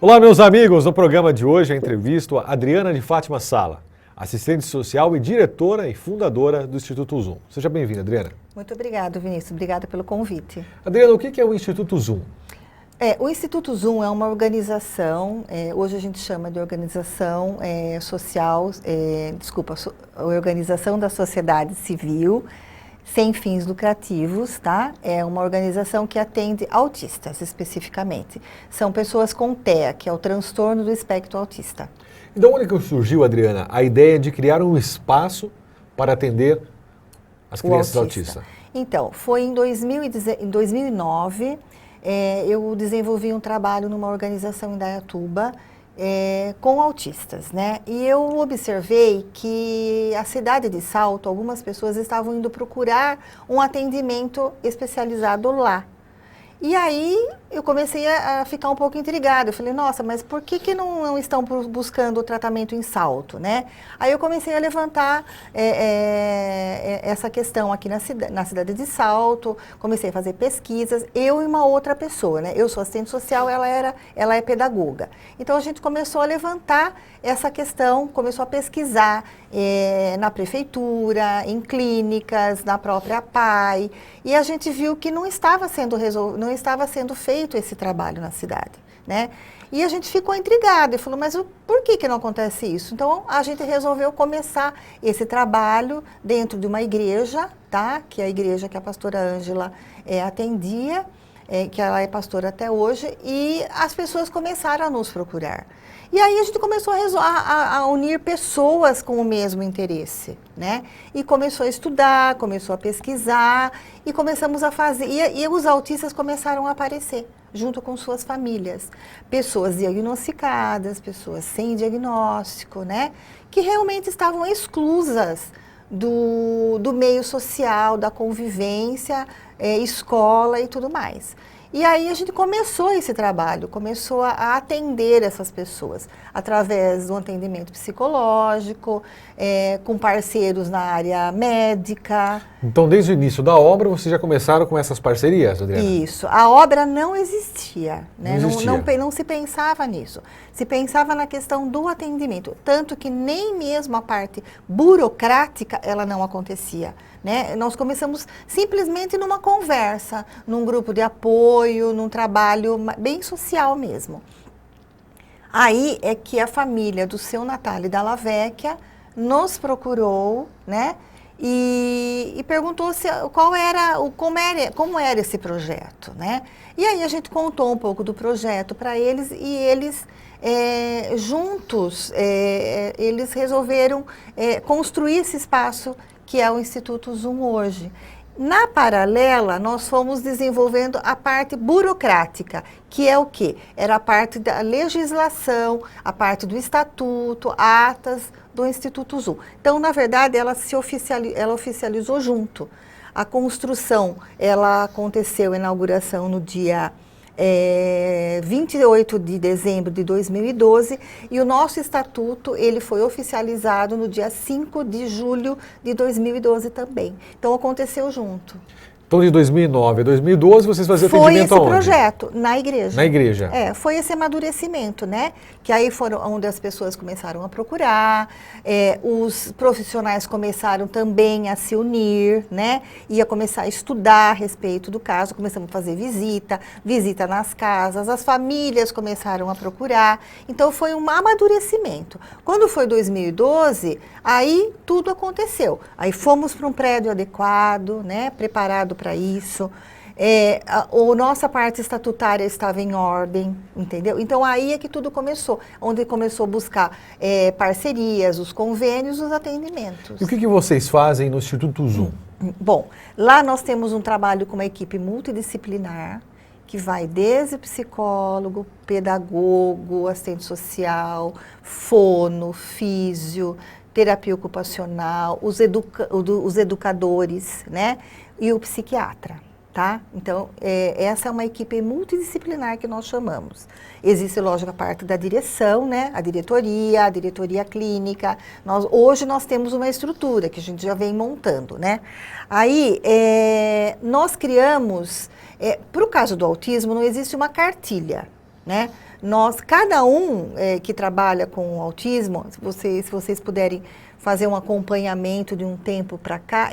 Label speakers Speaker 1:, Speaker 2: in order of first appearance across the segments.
Speaker 1: Olá, meus amigos! No programa de hoje, eu entrevisto a Adriana de Fátima Sala, assistente social e diretora e fundadora do Instituto Zoom. Seja bem-vinda, Adriana.
Speaker 2: Muito obrigada, Vinícius. Obrigada pelo convite.
Speaker 1: Adriana, o que é o Instituto Zoom?
Speaker 2: O Instituto Zoom é uma organização, hoje a gente chama de organização social, organização da sociedade civil, sem fins lucrativos, tá? É uma organização que atende autistas, especificamente. São pessoas com TEA, que é o transtorno do espectro autista.
Speaker 1: E de onde que surgiu, Adriana, a ideia de criar um espaço para atender as crianças autistas?
Speaker 2: Então, foi em 2009, eu desenvolvi um trabalho numa organização em Indaiatuba, com autistas, né? E eu observei que a cidade de Salto, algumas pessoas estavam indo procurar um atendimento especializado lá. E aí eu comecei a ficar um pouco intrigada. Eu falei, nossa, mas por que não estão buscando o tratamento em Salto, né? Aí eu comecei a levantar essa questão aqui na cidade de Salto, comecei a fazer pesquisas, eu e uma outra pessoa, né? Eu sou assistente social, ela é pedagoga. Então a gente começou a levantar essa questão, começou a pesquisar na prefeitura, em clínicas, na própria PAI, e a gente viu que não estava sendo feito esse trabalho na cidade, né? E a gente ficou intrigado e falou, mas por que não acontece isso? Então, a gente resolveu começar esse trabalho dentro de uma igreja, tá? Que é a igreja que a pastora Ângela atendia, que ela é pastora até hoje, e as pessoas começaram a nos procurar. E aí a gente começou a unir pessoas com o mesmo interesse, né? E começou a estudar, começou a pesquisar, e começamos a fazer, e os autistas começaram a aparecer, junto com suas famílias. Pessoas diagnosticadas, pessoas sem diagnóstico, né? Que realmente estavam exclusas do meio social, da convivência, escola e tudo mais. E aí a gente começou esse trabalho, começou a atender essas pessoas através do atendimento psicológico, com parceiros na área médica.
Speaker 1: Então, desde o início da obra, vocês já começaram com essas parcerias, Adriana?
Speaker 2: Isso. A obra não existia, né?
Speaker 1: Não existia.
Speaker 2: Não se pensava nisso. Se pensava na questão do atendimento, tanto que nem mesmo a parte burocrática ela não acontecia. Né? Nós começamos simplesmente numa conversa, num grupo de apoio, num trabalho bem social mesmo. Aí é que a família do seu Natália Dalla Vecchia nos procurou, né? E perguntou como era esse projeto, né? E aí a gente contou um pouco do projeto para eles e eles juntos eles resolveram construir esse espaço que é o Instituto Zoom hoje. Na paralela, nós fomos desenvolvendo a parte burocrática, que é o quê? Era a parte da legislação, a parte do estatuto, atas do Instituto Zoom. Então, na verdade, ela oficializou junto. A construção, ela aconteceu, a inauguração no dia 28 de dezembro de 2012 e o nosso estatuto ele foi oficializado no dia 5 de julho de 2012 também. Então aconteceu junto.
Speaker 1: Então, de 2009 a 2012, vocês faziam atendimento aonde?
Speaker 2: Foi esse projeto, na igreja.
Speaker 1: Na igreja.
Speaker 2: Foi esse amadurecimento, né? Que aí foram onde as pessoas começaram a procurar, os profissionais começaram também a se unir, né? Ia começar a estudar a respeito do caso, começamos a fazer visita nas casas, as famílias começaram a procurar. Então, foi um amadurecimento. Quando foi 2012, aí tudo aconteceu. Aí fomos para um prédio adequado, né? Preparado para isso, a nossa parte estatutária estava em ordem, entendeu? Então aí é que tudo começou, onde começou a buscar parcerias, os convênios, os atendimentos.
Speaker 1: E o que vocês fazem no Instituto Zoom?
Speaker 2: Bom, lá nós temos um trabalho com uma equipe multidisciplinar, que vai desde psicólogo, pedagogo, assistente social, fono, físio, terapia ocupacional, os educadores, né? E o psiquiatra, tá? Então, essa é uma equipe multidisciplinar que nós chamamos. Existe, lógico, a parte da direção, né? A diretoria clínica. Hoje nós temos uma estrutura que a gente já vem montando, né? Aí, nós criamos, para o caso do autismo, não existe uma cartilha, né? Cada um que trabalha com autismo, se vocês puderem fazer um acompanhamento de um tempo para cá,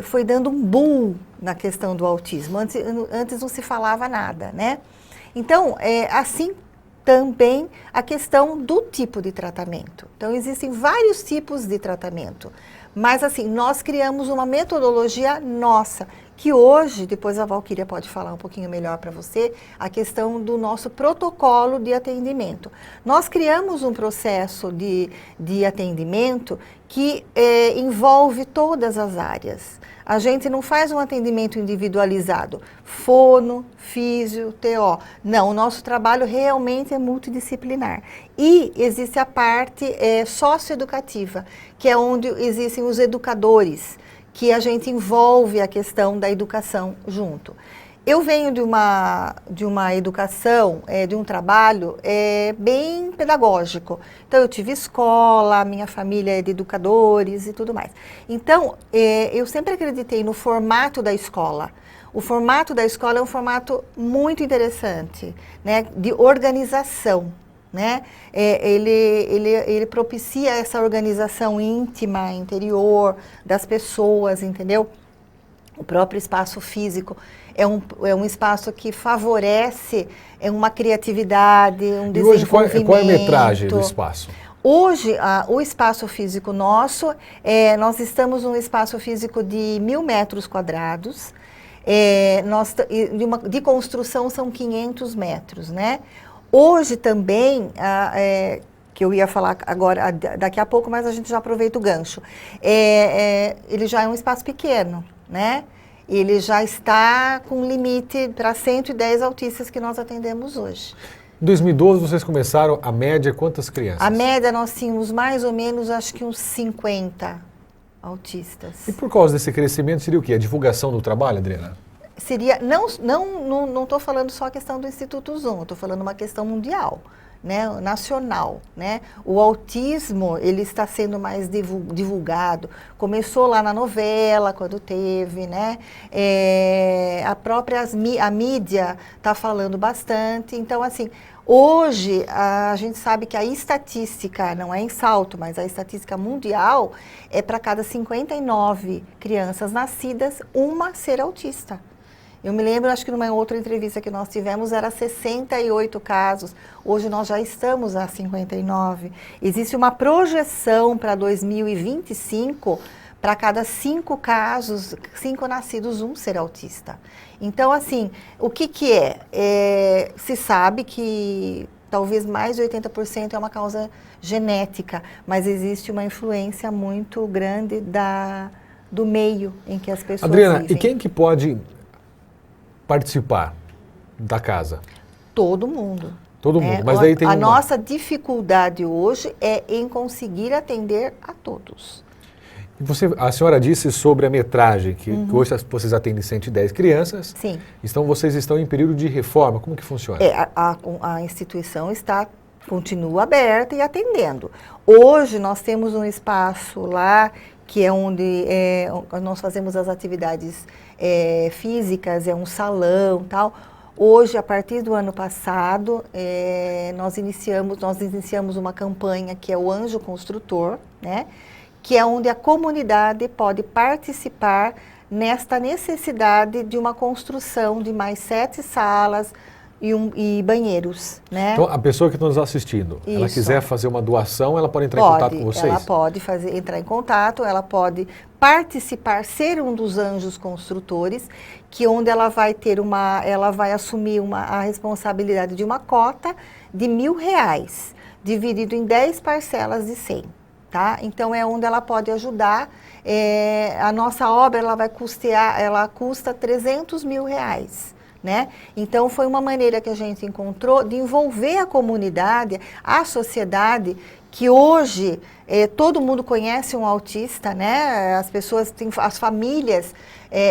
Speaker 2: foi dando um boom na questão do autismo. Antes não se falava nada, né? Então, assim também a questão do tipo de tratamento. Então, existem vários tipos de tratamento. Mas, assim, nós criamos uma metodologia nossa, que hoje, depois a Valquíria pode falar um pouquinho melhor para você, a questão do nosso protocolo de atendimento. Nós criamos um processo de atendimento que envolve todas as áreas. A gente não faz um atendimento individualizado, fono, físio, TO. Não, o nosso trabalho realmente é multidisciplinar. E existe a parte socioeducativa, que é onde existem os educadores, que a gente envolve a questão da educação junto. Eu venho de uma educação, de um trabalho bem pedagógico. Então, eu tive escola, minha família é de educadores e tudo mais. Então, eu sempre acreditei no formato da escola. O formato da escola é um formato muito interessante, né, de organização. Né? Ele propicia essa organização íntima, interior das pessoas, entendeu? O próprio espaço físico é um espaço que favorece uma criatividade, um desenvolvimento.
Speaker 1: E hoje, qual é a metragem do espaço?
Speaker 2: Hoje, o espaço físico nosso, nós estamos num espaço físico de 1.000 metros quadrados, de construção são 500 metros, né? Hoje também, que eu ia falar agora, daqui a pouco, mas a gente já aproveita o gancho, ele já é um espaço pequeno, né? Ele já está com limite para 110 autistas que nós atendemos hoje.
Speaker 1: Em 2012, vocês começaram, a média, quantas crianças? A
Speaker 2: média, nós tínhamos mais ou menos, acho que uns 50 autistas.
Speaker 1: E por causa desse crescimento, seria o quê? A divulgação do trabalho, Adriana?
Speaker 2: Seria, não estou falando só a questão do Instituto Zoom, estou falando uma questão mundial, né, nacional, né? O autismo, ele está sendo mais divulgado, começou lá na novela, quando teve, né? A mídia está falando bastante, então assim, hoje a gente sabe que a estatística, não é em Salto, mas a estatística mundial é para cada 59 crianças nascidas, uma ser autista. Eu me lembro, acho que numa outra entrevista que nós tivemos, era 68 casos. Hoje nós já estamos a 59. Existe uma projeção para 2025, para cada 5 casos, 5 nascidos, um ser autista. Então, assim, o que é? Se sabe que talvez mais de 80% é uma causa genética, mas existe uma influência muito grande do meio em que as pessoas
Speaker 1: Adriana,
Speaker 2: vivem.
Speaker 1: E quem que pode participar da casa?
Speaker 2: Todo mundo.
Speaker 1: Todo mundo, mas daí tem
Speaker 2: nossa dificuldade hoje é em conseguir atender a todos.
Speaker 1: E a senhora disse sobre a metragem, que hoje vocês atendem 110 crianças.
Speaker 2: Sim.
Speaker 1: Vocês estão em período de reforma, como que funciona?
Speaker 2: A instituição continua aberta e atendendo. Hoje nós temos um espaço lá que é onde nós fazemos as atividades físicas, é um salão e tal. Hoje, a partir do ano passado, nós iniciamos uma campanha que é o Anjo Construtor, né? Que é onde a comunidade pode participar nesta necessidade de uma construção de mais 7 salas e banheiros, né?
Speaker 1: Então, a pessoa que está nos assistindo, ela quiser fazer uma doação, ela pode entrar em contato com vocês?
Speaker 2: Ela pode entrar em contato, ela pode participar, ser um dos anjos construtores, que onde ela vai assumir a responsabilidade de uma cota de R$1.000, dividido em 10 parcelas de 100. Tá? Então, é onde ela pode ajudar. A nossa obra ela custa R$300 mil. Né? Então, foi uma maneira que a gente encontrou de envolver a comunidade, a sociedade, que hoje todo mundo conhece um autista, né? As pessoas, as famílias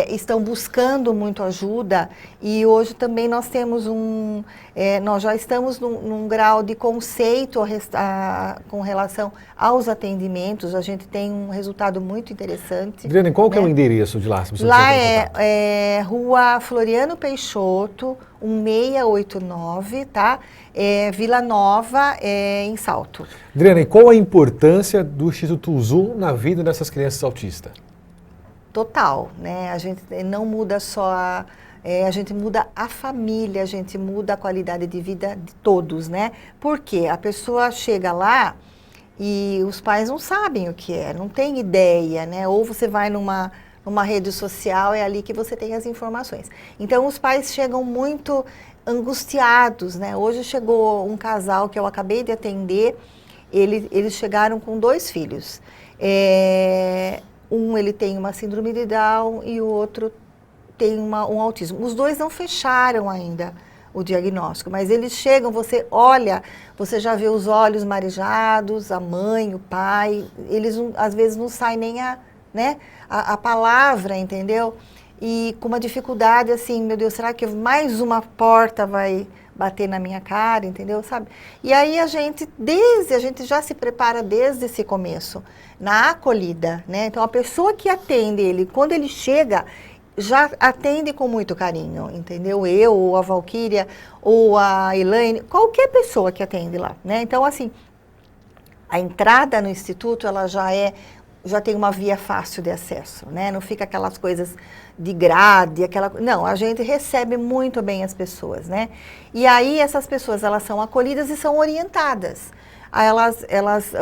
Speaker 2: estão buscando muito ajuda e hoje também nós temos nós já estamos num grau de conceito com relação aos atendimentos. A gente tem um resultado muito interessante.
Speaker 1: Adriana, qual que é o endereço de lá?
Speaker 2: Lá é Rua Floriano Peixoto, 1689, tá? Vila Nova, em Salto.
Speaker 1: Adriana, e qual a importância do Instituto Zoom na vida dessas crianças autistas?
Speaker 2: Total, né? A gente não muda só a gente muda a família, a gente muda a qualidade de vida de todos, né? Porque a pessoa chega lá e os pais não sabem o que é, não tem ideia, né? Ou você vai numa rede social, é ali que você tem as informações. Então, os pais chegam muito angustiados, né? Hoje chegou um casal que eu acabei de atender, eles chegaram com 2 filhos. Ele tem uma síndrome de Down e o outro tem um autismo. Os 2 não fecharam ainda o diagnóstico, mas eles chegam, você olha, você já vê os olhos marejados, a mãe, o pai, eles às vezes não saem nem a palavra, entendeu? E com uma dificuldade assim, meu Deus, será que mais uma porta vai bater na minha cara, entendeu? Sabe? E aí a gente já se prepara desde esse começo, na acolhida, né? Então a pessoa que atende ele, quando ele chega, já atende com muito carinho, entendeu? Eu, ou a Valquíria, ou a Elaine, qualquer pessoa que atende lá, né? Então assim, a entrada no instituto, ela já tem uma via fácil de acesso, né? Não fica aquelas coisas de grade, não, a gente recebe muito bem as pessoas, né? E aí essas pessoas, elas são acolhidas e são orientadas.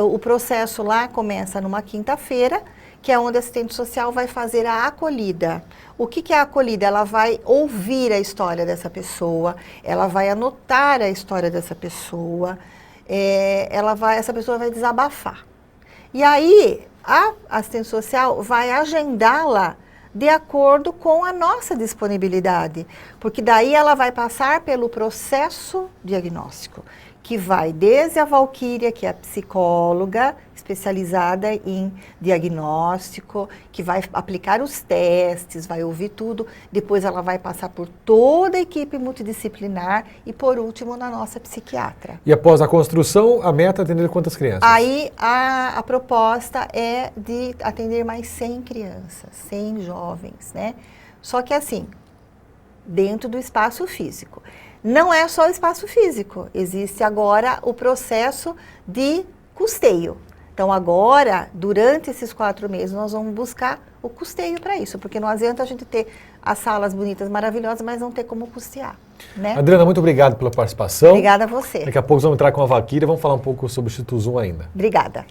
Speaker 2: O processo lá começa numa quinta-feira, que é onde a assistente social vai fazer a acolhida. O que é a acolhida? Ela vai ouvir a história dessa pessoa, ela vai anotar a história dessa pessoa, essa pessoa vai desabafar. E aí, a assistente social vai agendá-la de acordo com a nossa disponibilidade, porque daí ela vai passar pelo processo diagnóstico, que vai desde a Valquíria, que é a psicóloga especializada em diagnóstico, que vai aplicar os testes, vai ouvir tudo, depois ela vai passar por toda a equipe multidisciplinar e, por último, na nossa psiquiatra.
Speaker 1: E após a construção, a meta é atender quantas crianças?
Speaker 2: Aí a proposta é de atender mais 100 crianças, 100 jovens, né? Só que assim, dentro do espaço físico. Não é só o espaço físico, existe agora o processo de custeio. Então agora, durante esses 4 meses, nós vamos buscar o custeio para isso, porque não adianta a gente ter as salas bonitas, maravilhosas, mas não ter como custear, né?
Speaker 1: Adriana, muito obrigado pela participação.
Speaker 2: Obrigada a você.
Speaker 1: Daqui a pouco vamos entrar com a Valquíria e vamos falar um pouco sobre o Instituto Zoom ainda.
Speaker 2: Obrigada.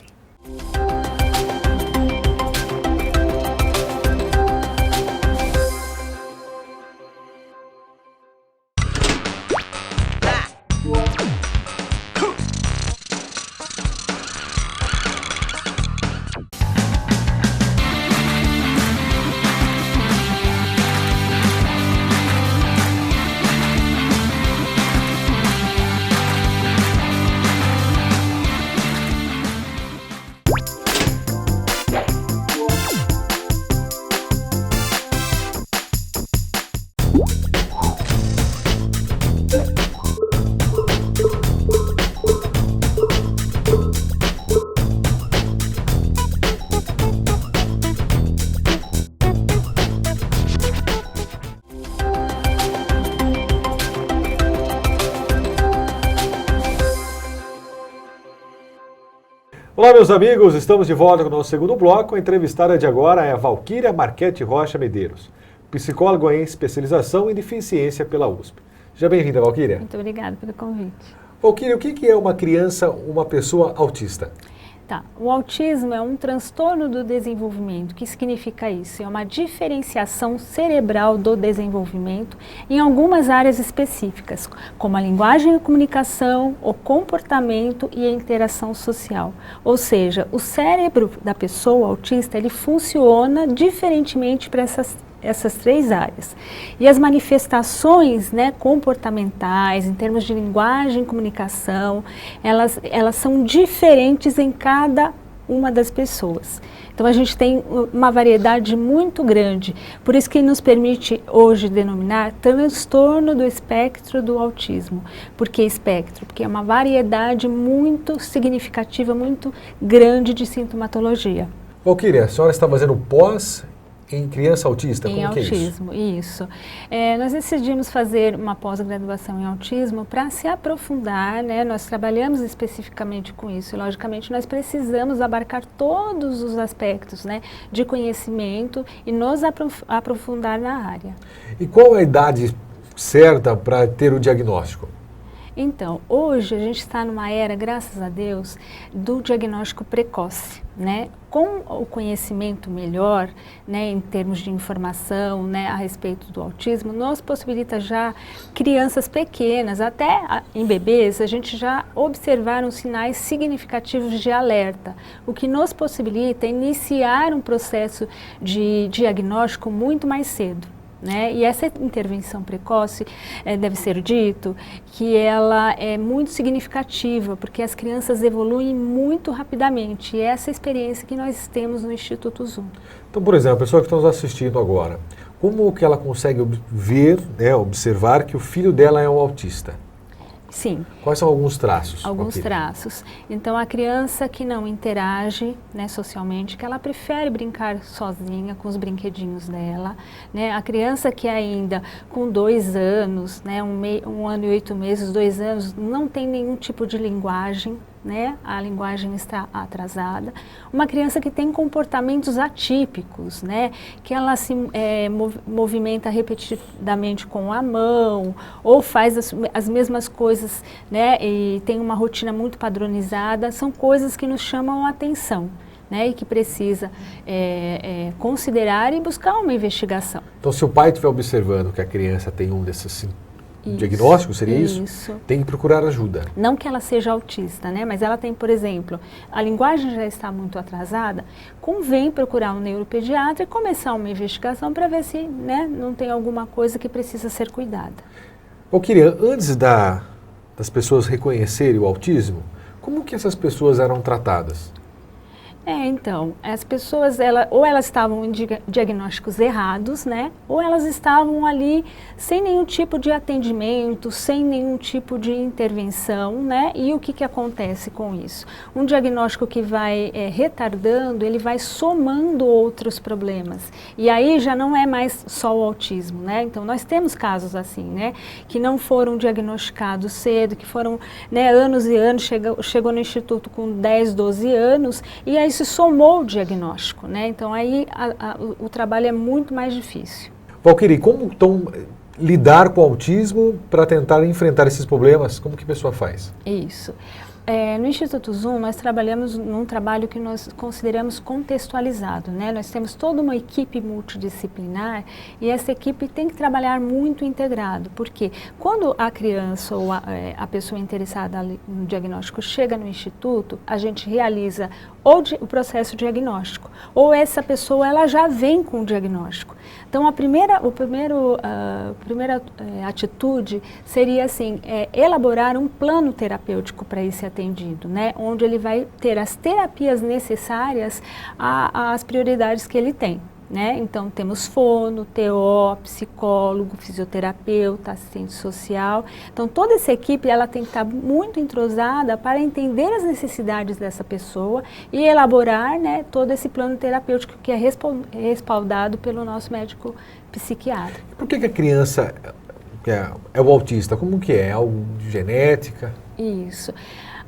Speaker 1: Olá, meus amigos, estamos de volta com o nosso segundo bloco. A entrevistada de agora é a Valquíria Marchetti Rocha Medeiros, psicóloga em especialização em deficiência pela USP. Seja bem-vinda, Valquíria.
Speaker 3: Muito obrigada pelo convite.
Speaker 1: Valquíria, o que é uma criança, uma pessoa autista?
Speaker 3: Tá. O autismo é um transtorno do desenvolvimento. O que significa isso? É uma diferenciação cerebral do desenvolvimento em algumas áreas específicas, como a linguagem e a comunicação, o comportamento e a interação social. Ou seja, o cérebro da pessoa autista, ele funciona diferentemente para essas 3 áreas. E as manifestações, né, comportamentais, em termos de linguagem e comunicação, elas são diferentes em cada uma das pessoas. Então a gente tem uma variedade muito grande, por isso que nos permite hoje denominar transtorno do espectro do autismo. Por que espectro? Porque é uma variedade muito significativa, muito grande de sintomatologia.
Speaker 1: Valquíria, a senhora está fazendo pós em criança autista?
Speaker 3: Em
Speaker 1: Como que é isso?
Speaker 3: autismo, isso. Nós decidimos fazer uma pós-graduação em autismo para se aprofundar, né? Nós trabalhamos especificamente com isso e, logicamente, nós precisamos abarcar todos os aspectos, né, de conhecimento e nos aprofundar na área.
Speaker 1: E qual a idade certa para ter o diagnóstico?
Speaker 3: Então, hoje a gente está numa era, graças a Deus, do diagnóstico precoce, né? Com o conhecimento melhor, né, em termos de informação, né, a respeito do autismo, nos possibilita já crianças pequenas, até em bebês, a gente já observar uns sinais significativos de alerta, o que nos possibilita iniciar um processo de diagnóstico muito mais cedo. Né? E essa intervenção precoce, deve ser dito, que ela é muito significativa, porque as crianças evoluem muito rapidamente, e é essa experiência que nós temos no Instituto Zoom.
Speaker 1: Então, por exemplo, a pessoa que está nos assistindo agora, como que ela consegue ver, né, observar que o filho dela é um autista?
Speaker 3: Sim.
Speaker 1: Quais são alguns traços?
Speaker 3: Alguns traços. Então, a criança que não interage, né, socialmente, que ela prefere brincar sozinha com os brinquedinhos dela, né? A criança que ainda com 2 anos, né, 1 ano e 8 meses, 2 anos, não tem nenhum tipo de linguagem, né? A linguagem está atrasada. Uma criança que tem comportamentos atípicos, né? Que ela se movimenta repetidamente com a mão, ou faz as mesmas coisas, né? E tem uma rotina muito padronizada, são coisas que nos chamam a atenção, né? E que precisa considerar e buscar uma investigação.
Speaker 1: Então, se o pai estiver observando que a criança tem um desses diagnóstico, seria isso?
Speaker 3: Isso.
Speaker 1: Tem que procurar ajuda.
Speaker 3: Não que ela seja autista, né? Mas ela tem, por exemplo, a linguagem já está muito atrasada, convém procurar um neuropediatra e começar uma investigação para ver se, né, não tem alguma coisa que precisa ser cuidada.
Speaker 1: Valquíria, antes das pessoas reconhecerem o autismo, como que essas pessoas eram tratadas?
Speaker 3: Então, as pessoas, ou elas estavam em diagnósticos errados, né? Ou elas estavam ali sem nenhum tipo de atendimento, sem nenhum tipo de intervenção, né? E o que acontece com isso? Um diagnóstico que vai retardando, ele vai somando outros problemas. E aí já não é mais só o autismo, né? Então, nós temos casos assim, né? Que não foram diagnosticados cedo, que foram, né, anos e anos, chegou no instituto com 10, 12 anos, e aí se somou o diagnóstico, né? Então aí o trabalho é muito mais difícil.
Speaker 1: Valquíria, como lidar com o autismo para tentar enfrentar esses problemas? Como que a pessoa faz?
Speaker 3: Isso. No Instituto Zoom, nós trabalhamos num trabalho que nós consideramos contextualizado, né? Nós temos toda uma equipe multidisciplinar e essa equipe tem que trabalhar muito integrado, porque quando a criança ou a pessoa interessada no diagnóstico chega no Instituto, a gente realiza o processo diagnóstico, ou essa pessoa ela já vem com o diagnóstico. Então, a primeira atitude seria assim, elaborar um plano terapêutico para esse atendido, né? Onde ele vai ter as terapias necessárias às prioridades que ele tem. Né? Então, temos fono, TO, psicólogo, fisioterapeuta, assistente social. Então, toda essa equipe ela tem que estar muito entrosada para entender as necessidades dessa pessoa e elaborar, né, todo esse plano terapêutico que é respaldado pelo nosso médico psiquiatra.
Speaker 1: Por que a criança é o autista? Como que é? É algo de genética?
Speaker 3: Isso.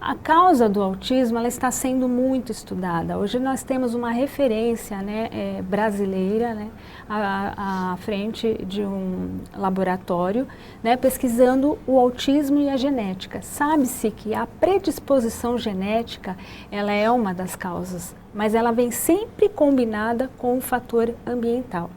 Speaker 3: A causa do autismo ela está sendo muito estudada. Hoje nós temos uma referência, né, brasileira, né, à frente de um laboratório, né, pesquisando o autismo e a genética. Sabe-se que a predisposição genética ela é uma das causas, mas ela vem sempre combinada com o fator ambiental.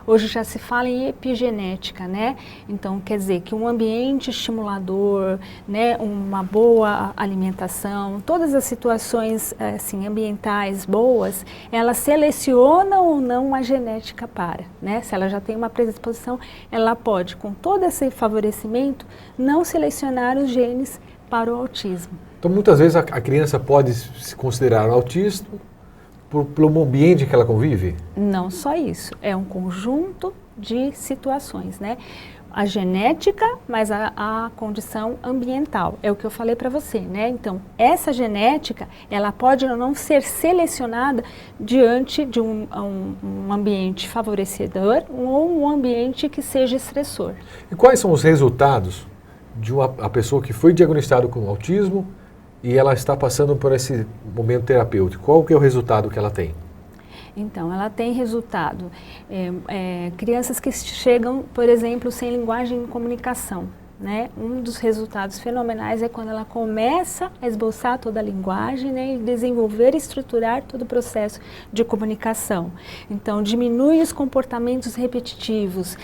Speaker 3: Hoje já se fala em epigenética, né? Então, quer dizer que um ambiente estimulador, né, uma boa alimentação, todas as situações assim, ambientais boas, elas selecionam ou não a genética para, né? Se ela já tem uma predisposição, ela pode, com todo esse favorecimento, não selecionar os genes para o autismo.
Speaker 1: Então, muitas vezes a criança pode se considerar autista pelo ambiente que ela convive?
Speaker 3: Não só isso, é um conjunto de situações, né? A genética, mas a condição ambiental, é o que eu falei para você, né? Então, essa genética, ela pode ou não ser selecionada diante de um ambiente favorecedor ou um ambiente que seja estressor.
Speaker 1: E quais são os resultados de a pessoa que foi diagnosticada com autismo e ela está passando por esse momento terapêutico? Qual que é o resultado que ela tem?
Speaker 3: Então, ela tem resultado. Crianças que chegam, por exemplo, sem linguagem e comunicação, né? Um dos resultados fenomenais é quando ela começa a esboçar toda a linguagem, né? E desenvolver e estruturar todo o processo de comunicação. Então, diminui os comportamentos repetitivos,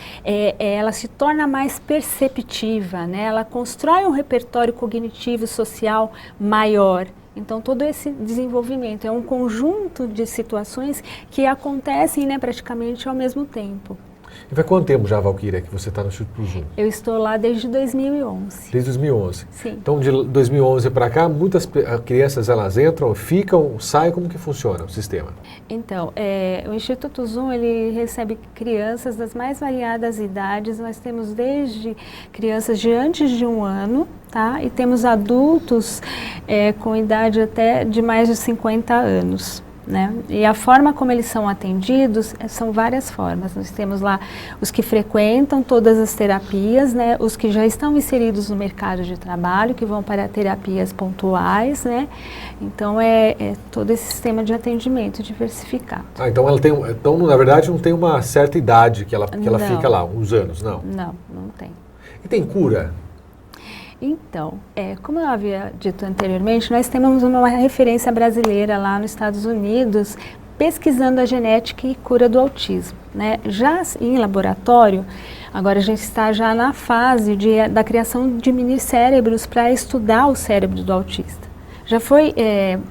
Speaker 3: ela se torna mais perceptiva, né? Ela constrói um repertório cognitivo social maior. Então, todo esse desenvolvimento é um conjunto de situações que acontecem, né, praticamente ao mesmo tempo.
Speaker 1: E faz quanto tempo já, Valquíria, que você está no Instituto Zoom?
Speaker 3: Eu estou lá desde 2011.
Speaker 1: Desde 2011?
Speaker 3: Sim.
Speaker 1: Então, de 2011 para cá, muitas crianças, elas entram, ficam, saem, como que funciona o sistema?
Speaker 3: Então, o Instituto Zoom, ele recebe crianças das mais variadas idades. Nós temos desde crianças de antes de 1 ano, tá? E temos adultos com idade até de mais de 50 anos. Né? E a forma como eles são atendidos são várias formas. Nós temos lá os que frequentam todas as terapias, né? Os que já estão inseridos no mercado de trabalho, que vão para terapias pontuais, né? Então é todo esse sistema de atendimento diversificado.
Speaker 1: Então ela tem, então na verdade não tem uma certa idade que ela fica lá, uns anos, não?
Speaker 3: Não tem.
Speaker 1: E tem cura?
Speaker 3: Então, como eu havia dito anteriormente, nós temos uma referência brasileira lá nos Estados Unidos pesquisando a genética e cura do autismo, né? Já em laboratório, agora a gente está já na fase da criação de mini cérebros para estudar o cérebro do autista. Já foi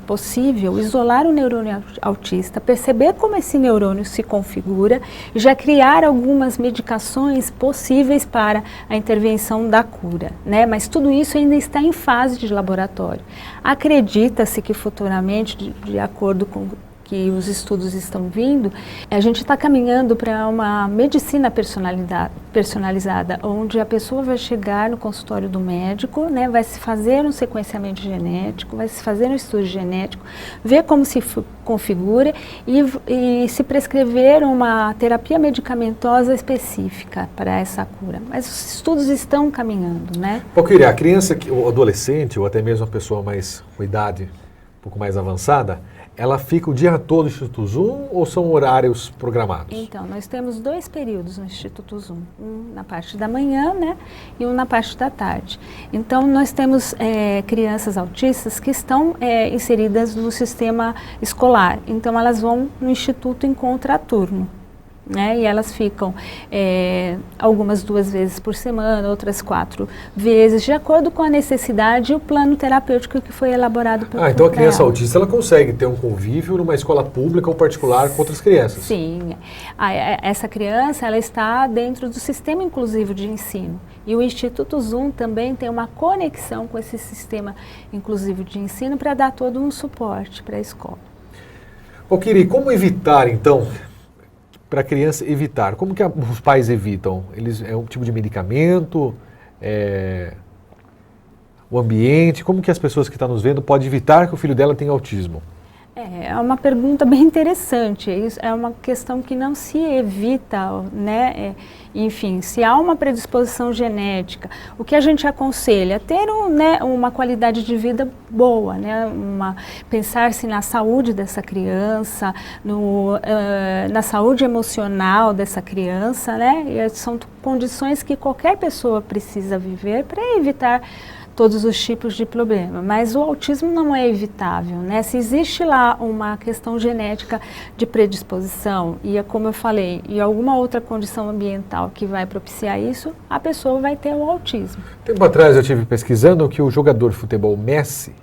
Speaker 3: possível isolar o neurônio autista, perceber como esse neurônio se configura e já criar algumas medicações possíveis para a intervenção da cura, né? Mas tudo isso ainda está em fase de laboratório. Acredita-se que futuramente, de acordo com que os estudos estão vindo, a gente está caminhando para uma medicina personalizada, onde a pessoa vai chegar no consultório do médico, né, vai se fazer um sequenciamento genético, vai se fazer um estudo genético, ver como se configura e se prescrever uma terapia medicamentosa específica para essa cura. Mas os estudos estão caminhando, né?
Speaker 1: Valquíria, a criança, o adolescente, ou até mesmo a pessoa com idade um pouco mais avançada, ela fica o dia todo no Instituto Zoom ou são horários programados?
Speaker 3: Então, nós temos 2 períodos no Instituto Zoom, um na parte da manhã, né, e um na parte da tarde. Então, nós temos crianças autistas que estão inseridas no sistema escolar. Então, elas vão no Instituto em contraturno. Né? E elas ficam algumas 2 vezes por semana, outras 4 vezes, de acordo com a necessidade e o plano terapêutico que foi elaborado por
Speaker 1: então a criança autista ela consegue ter um convívio numa escola pública ou particular com outras crianças?
Speaker 3: Sim. Essa criança ela está dentro do sistema inclusivo de ensino. E o Instituto Zoom também tem uma conexão com esse sistema inclusivo de ensino para dar todo um suporte para a escola.
Speaker 1: Valquíria, como evitar então... Para a criança evitar, como que os pais evitam? É um tipo de medicamento? O ambiente? Como que as pessoas que estão nos vendo podem evitar que o filho dela tenha autismo?
Speaker 3: É uma pergunta bem interessante. Isso é uma questão que não se evita, né? Enfim, se há uma predisposição genética, o que a gente aconselha? Ter uma qualidade de vida boa, né? Pensar-se na saúde dessa criança, na saúde emocional dessa criança, né? E são condições que qualquer pessoa precisa viver para evitar todos os tipos de problema, mas o autismo não é evitável, né? Se existe lá uma questão genética de predisposição e, como eu falei, e alguma outra condição ambiental que vai propiciar isso, a pessoa vai ter o autismo.
Speaker 1: Tempo atrás eu estive pesquisando que o jogador de futebol Messi,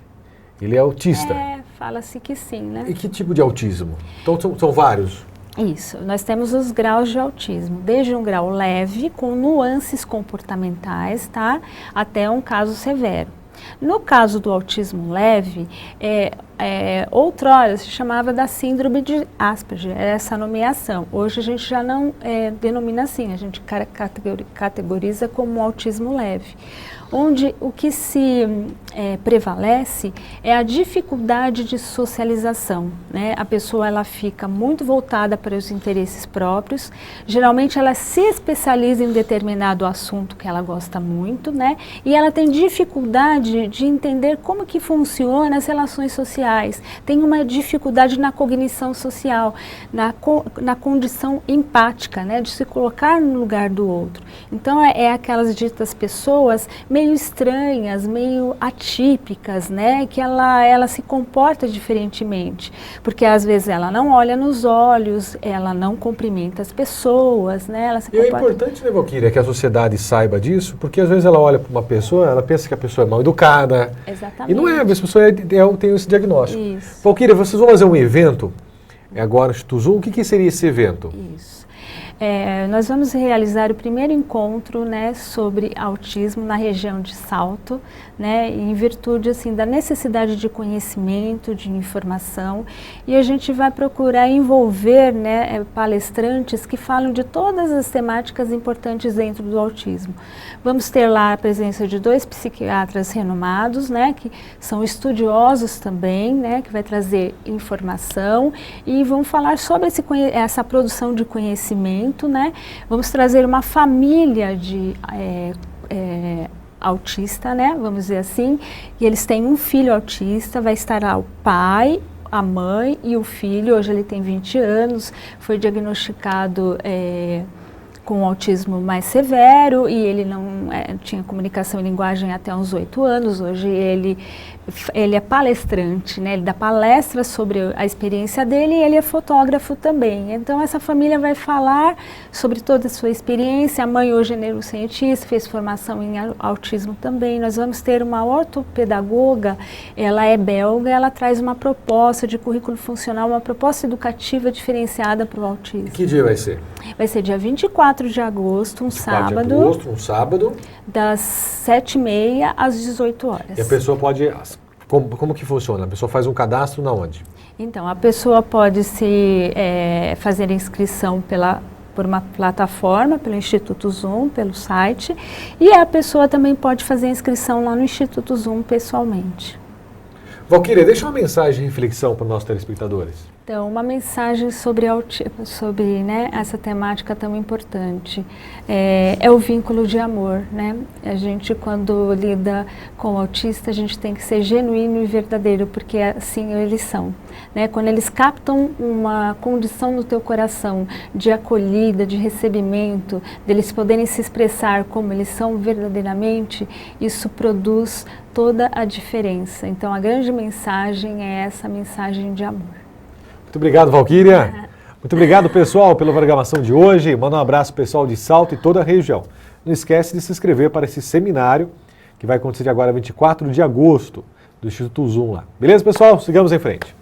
Speaker 1: ele é autista.
Speaker 3: Fala-se que sim, né?
Speaker 1: E que tipo de autismo? Então são vários.
Speaker 3: Isso, nós temos os graus de autismo, desde um grau leve, com nuances comportamentais, tá? Até um caso severo. No caso do autismo leve, outrora se chamava da síndrome de Asperger, essa nomeação. Hoje a gente já não denomina assim, a gente categoriza como autismo leve, onde o que se prevalece é a dificuldade de socialização, né? A pessoa ela fica muito voltada para os interesses próprios, geralmente ela se especializa em um determinado assunto que ela gosta muito, né? E ela tem dificuldade de entender como que funciona as relações sociais, tem uma dificuldade na cognição social, na condição empática, né? De se colocar no lugar do outro. Então é aquelas ditas pessoas meio estranhas, meio atípicas, né? Que ela se comporta diferentemente, porque às vezes ela não olha nos olhos, ela não cumprimenta as pessoas, né? Ela se comporta...
Speaker 1: É importante, né, Valquíria, que a sociedade saiba disso, porque às vezes ela olha para uma pessoa, ela pensa que a pessoa é mal educada.
Speaker 3: Exatamente.
Speaker 1: E não é, a pessoa tem esse diagnóstico.
Speaker 3: Isso.
Speaker 1: Valquíria, vocês vão fazer um evento agora no Instituto Zoom. O que seria esse evento?
Speaker 3: Isso. Nós vamos realizar o primeiro encontro, né, sobre autismo na região de Salto, né, em virtude assim, da necessidade de conhecimento, de informação, e a gente vai procurar envolver, né, palestrantes que falam de todas as temáticas importantes dentro do autismo. Vamos ter lá a presença de 2 psiquiatras renomados, né, que são estudiosos também, né, que vai trazer informação e vão falar sobre essa produção de conhecimento, né? Vamos trazer uma família de autista, né? Vamos dizer assim, e eles têm um filho autista, vai estar lá o pai, a mãe e o filho. Hoje ele tem 20 anos, foi diagnosticado com autismo mais severo e ele não tinha comunicação e linguagem até uns 8 anos. Hoje ele é palestrante, né? Ele dá palestras sobre a experiência dele e ele é fotógrafo também. Então essa família vai falar sobre toda a sua experiência. A mãe hoje é neurocientista, fez formação em autismo também. Nós vamos ter uma ortopedagoga, ela é belga, ela traz uma proposta de currículo funcional, uma proposta educativa diferenciada para o autismo.
Speaker 1: Que dia vai ser?
Speaker 3: Vai ser dia 24 de agosto, um sábado, das 7h30 às 18 horas.
Speaker 1: E a pessoa pode... Como que funciona? A pessoa faz um cadastro na onde?
Speaker 3: Então, a pessoa pode fazer inscrição por uma plataforma, pelo Instituto Zoom, pelo site, e a pessoa também pode fazer inscrição lá no Instituto Zoom pessoalmente.
Speaker 1: Valquíria, deixa uma mensagem de reflexão para os nossos telespectadores.
Speaker 3: Então, uma mensagem sobre né, essa temática tão importante. É o vínculo de amor, né? A gente, quando lida com o autista, a gente tem que ser genuíno e verdadeiro, porque assim eles são, né? Quando eles captam uma condição no teu coração de acolhida, de recebimento, deles poderem se expressar como eles são verdadeiramente, isso produz toda a diferença. Então, a grande mensagem é essa mensagem de amor.
Speaker 1: Muito obrigado, Valquíria. Muito obrigado, pessoal, pela programação de hoje. Manda um abraço pessoal de Salto e toda a região. Não esquece de se inscrever para esse seminário que vai acontecer agora 24 de agosto do Instituto Zoom lá. Beleza, pessoal? Sigamos em frente.